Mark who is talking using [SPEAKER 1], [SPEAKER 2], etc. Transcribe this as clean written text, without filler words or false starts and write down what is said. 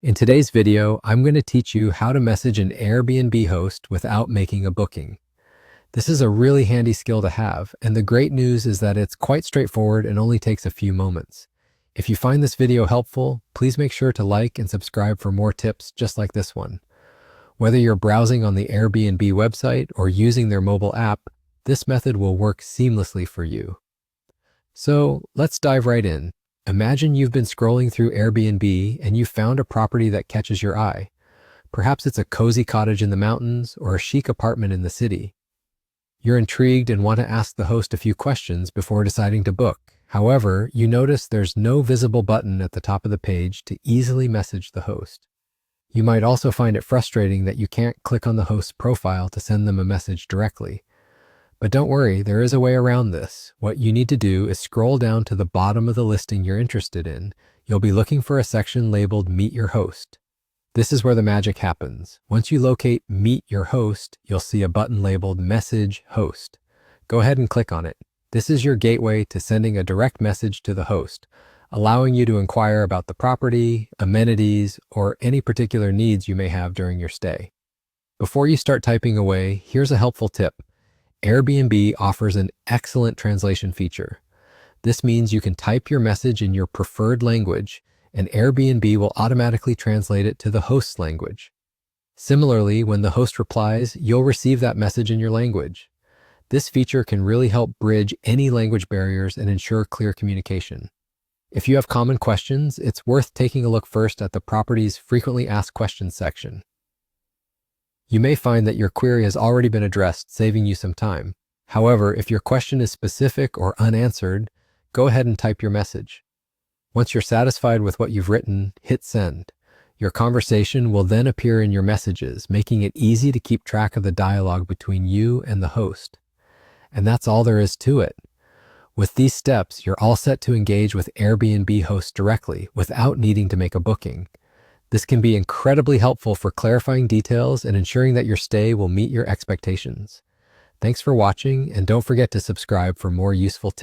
[SPEAKER 1] In today's video, I'm going to teach you how to message an Airbnb host without making a booking. This is a really handy skill to have, and the great news is that it's quite straightforward and only takes a few moments. If you find this video helpful, please make sure to like and subscribe for more tips just like this one. Whether you're browsing on the Airbnb website or using their mobile app, this method will work seamlessly for you. So let's dive right in. Imagine you've been scrolling through Airbnb and you found a property that catches your eye. Perhaps it's a cozy cottage in the mountains or a chic apartment in the city. You're intrigued and want to ask the host a few questions before deciding to book. However, you notice there's no visible button at the top of the page to easily message the host. You might also find it frustrating that you can't click on the host's profile to send them a message directly. But don't worry, there is a way around this. What you need to do is scroll down to the bottom of the listing you're interested in. You'll be looking for a section labeled Meet Your Host. This is where the magic happens. Once you locate Meet Your Host, you'll see a button labeled Message Host. Go ahead and click on it. This is your gateway to sending a direct message to the host, allowing you to inquire about the property, amenities, or any particular needs you may have during your stay. Before you start typing away, here's a helpful tip. Airbnb offers an excellent translation feature. This means you can type your message in your preferred language, and Airbnb will automatically translate it to the host's language. Similarly, when the host replies, you'll receive that message in your language. This feature can really help bridge any language barriers and ensure clear communication. If you have common questions, it's worth taking a look first at the property's frequently asked questions section. You may find that your query has already been addressed, saving you some time. However, if your question is specific or unanswered, go ahead and type your message. Once you're satisfied with what you've written, hit send. Your conversation will then appear in your messages, making it easy to keep track of the dialogue between you and the host. And that's all there is to it. With these steps, you're all set to engage with Airbnb hosts directly without needing to make a booking. This can be incredibly helpful for clarifying details and ensuring that your stay will meet your expectations. Thanks for watching, and don't forget to subscribe for more useful tips.